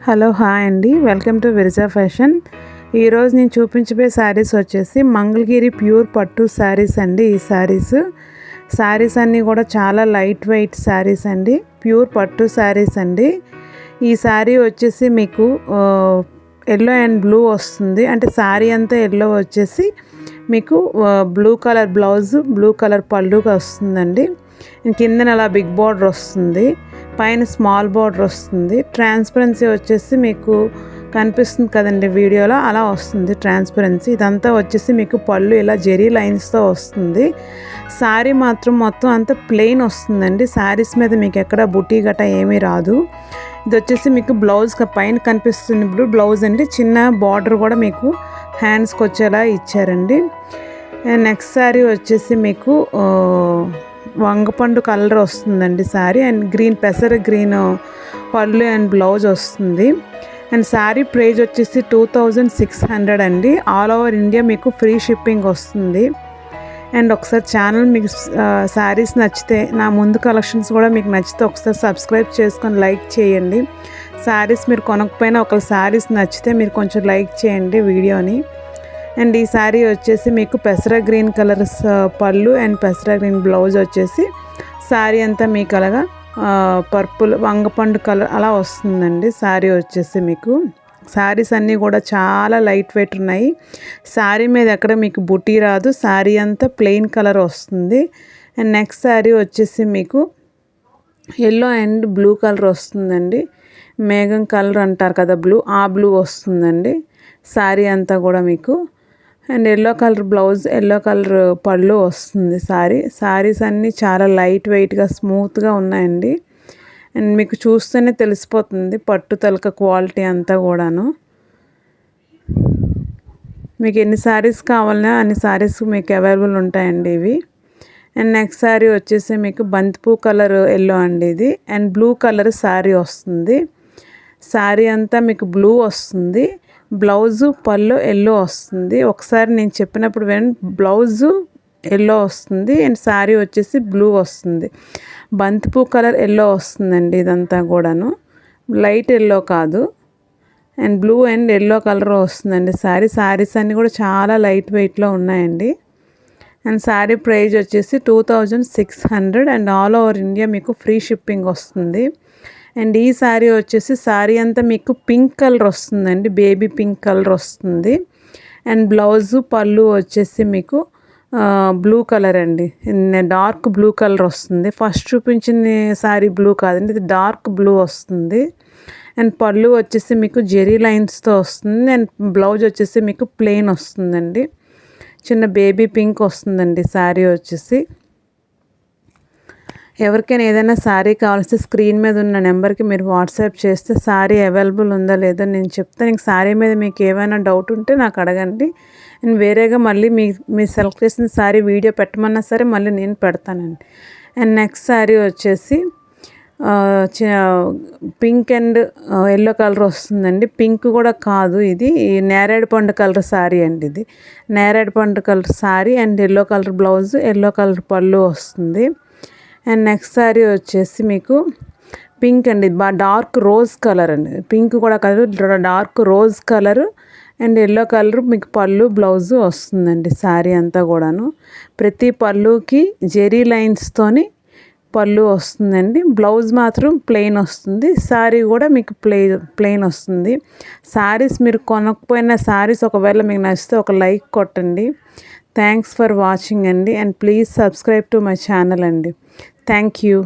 Hello hi అండి, welcome to Viraja fashion. ఈరోజు నేను చూపించబోయే శారీస్ వచ్చేసి మంగళగిరి ప్యూర్ పట్టు శారీస్ అండి. ఈ శారీస్ అన్నీ కూడా చాలా లైట్ వెయిట్ శారీస్ అండి, ప్యూర్ పట్టు శారీస్ అండి. ఈ శారీ వచ్చేసి మీకు ఎల్లో అండ్ బ్లూ వస్తుంది. అంటే శారీ అంతా ఎల్లో వచ్చేసి మీకు blue colour blouse, blue colour పళ్ళుగా వస్తుందండి. కిందన అలా బిగ్ బార్డర్ వస్తుంది, పైన స్మాల్ బార్డర్ వస్తుంది. ట్రాన్స్పరెన్సీ వచ్చేసి మీకు కనిపిస్తుంది కదండి వీడియోలో, అలా వస్తుంది ట్రాన్స్పరెన్సీ. ఇదంతా వచ్చేసి మీకు పళ్ళు ఇలా జెరీ లైన్స్తో వస్తుంది. శారీ మాత్రం మొత్తం అంతా ప్లెయిన్ వస్తుందండి. శారీస్ మీద మీకు ఎక్కడ బుటీ గట్ట ఏమీ రాదు. ఇది వచ్చేసి మీకు బ్లౌజ్ పైన కనిపిస్తుంది బ్లౌజ్ అండి. చిన్న బార్డర్ కూడా మీకు హ్యాండ్స్కి వచ్చేలా ఇచ్చారండి. నెక్స్ట్ శారీ వచ్చేసి మీకు వంగపండు కలర్ వస్తుందండి శారీ, అండ్ గ్రీన్ పెసర గ్రీన్ పళ్ళు అండ్ బ్లౌజ్ వస్తుంది. అండ్ శారీ ప్రైజ్ వచ్చేసి 2600 అండి. ఆల్ ఓవర్ ఇండియా మీకు ఫ్రీ షిప్పింగ్ వస్తుంది. అండ్ ఒకసారి ఛానల్ మీకు శారీస్ నచ్చితే, నా ముందు కలెక్షన్స్ కూడా మీకు నచ్చితే ఒకసారి సబ్స్క్రైబ్ చేసుకొని లైక్ చేయండి. శారీస్ మీరు కొనకపోయినా ఒకవేళ శారీస్ నచ్చితే మీరు కొంచెం లైక్ చేయండి వీడియోని. అండ్ ఈ శారీ వచ్చేసి మీకు పెసర గ్రీన్ కలర్స్ పళ్ళు అండ్ పెసర గ్రీన్ బ్లౌజ్ వచ్చేసి శారీ అంతా మీకు అలాగా పర్పుల్ వంగపండు కలర్ అలా వస్తుందండి. శారీ వచ్చేసి మీకు శారీస్ అన్నీ కూడా చాలా లైట్ వెయిట్ ఉన్నాయి. శారీ మీద ఎక్కడ మీకు బుటీ రాదు, శారీ అంతా ప్లెయిన్ కలర్ వస్తుంది. అండ్ నెక్స్ట్ శారీ వచ్చేసి మీకు ఎల్లో అండ్ బ్లూ కలర్ వస్తుందండి. మేఘం కలర్ అంటారు కదా, బ్లూ, ఆ బ్లూ వస్తుందండి శారీ అంతా కూడా మీకు. And yellow colour blouse, yellow colour పళ్ళు వస్తుంది. శారీస్ అన్నీ చాలా లైట్ వెయిట్గా స్మూత్గా ఉన్నాయండి. అండ్ మీకు చూస్తేనే తెలిసిపోతుంది పట్టు తలక క్వాలిటీ అంతా కూడాను. మీకు ఎన్ని శారీస్ కావాలన్నా అన్ని శారీస్ మీకు అవైలబుల్ ఉంటాయండి ఇవి. అండ్ నెక్స్ట్ శారీ వచ్చేసి మీకు బంతిపూ కలర్ ఎల్లో అండి ఇది, అండ్ బ్లూ కలర్ శారీ వస్తుంది. శారీ అంతా మీకు బ్లూ వస్తుంది, బ్లౌజు పళ్ళు ఎల్లో వస్తుంది. ఒకసారి నేను చెప్పినప్పుడు బ్లౌజు ఎల్లో వస్తుంది అండ్ శారీ వచ్చేసి బ్లూ వస్తుంది. బంతిపూ కలర్ ఎల్లో వస్తుందండి ఇదంతా కూడాను, లైట్ ఎల్లో కాదు. And blue and yellow colour వస్తుందండి శారీస్ అన్నీ కూడా చాలా లైట్ వెయిట్లో ఉన్నాయండి. అండ్ శారీ ప్రైజ్ వచ్చేసి 2600 అండ్ ఆల్ ఓవర్ ఇండియా మీకు ఫ్రీ షిప్పింగ్ వస్తుంది. అండ్ ఈ శారీ వచ్చేసి శారీ అంతా మీకు పింక్ కలర్ వస్తుందండి, బేబీ పింక్ కలర్ వస్తుంది. అండ్ బ్లౌజు పళ్ళు వచ్చేసి మీకు బ్లూ కలర్ అండి, డార్క్ బ్లూ కలర్ వస్తుంది. ఫస్ట్ చూపించిన శారీ బ్లూ కాదండి, ఇది డార్క్ బ్లూ వస్తుంది. అండ్ పళ్ళు వచ్చేసి మీకు జెరీ లైన్స్తో వస్తుంది. అండ్ బ్లౌజ్ వచ్చేసి మీకు ప్లెయిన్ వస్తుందండి, చిన్న బేబీ పింక్ వస్తుందండి శారీ వచ్చేసి. ఎవరికైనా ఏదైనా శారీ కావాల్సి స్క్రీన్ మీద ఉన్న నెంబర్కి మీరు వాట్సాప్ చేస్తే శారీ అవైలబుల్ ఉందా లేదో నేను చెప్తాను. ఇంక శారీ మీద మీకు ఏమైనా డౌట్ ఉంటే నాకు అడగండి. నేను వేరేగా మళ్ళీ మీ సెలెక్ట్ చేసిన శారీ వీడియో పెట్టమన్నా సరే మళ్ళీ నేను పెడతానండి. అండ్ నెక్స్ట్ శారీ వచ్చేసి పింక్ అండ్ ఎల్లో కలర్ వస్తుందండి. పింక్ కూడా కాదు, ఇది నేరేడు పండు కలర్ శారీ అండి. ఇది నేరేడు పండు colour sari and yellow colour blouse, yellow colour పళ్ళు వస్తుంది. అండ్ నెక్స్ట్ శారీ వచ్చేసి మీకు పింక్ అండి, డార్క్ రోజ్ కలర్ అండి, పింక్ కూడా కాదు dark rose colour and yellow colour మీకు పళ్ళు బ్లౌజు వస్తుందండి. శారీ అంతా కూడాను ప్రతి పళ్ళుకి జెరీ లైన్స్తోని పళ్ళు వస్తుందండి. బ్లౌజ్ మాత్రం ప్లెయిన్ వస్తుంది. శారీ కూడా మీకు ప్లెయిన్ వస్తుంది. శారీస్ మీరు కొనకపోయినా శారీస్ ఒకవేళ మీకు నచ్చితే ఒక లైక్ కొట్టండి. థ్యాంక్స్ ఫర్ వాచింగ్ అండి, and please subscribe to my channel అండి. Thank you.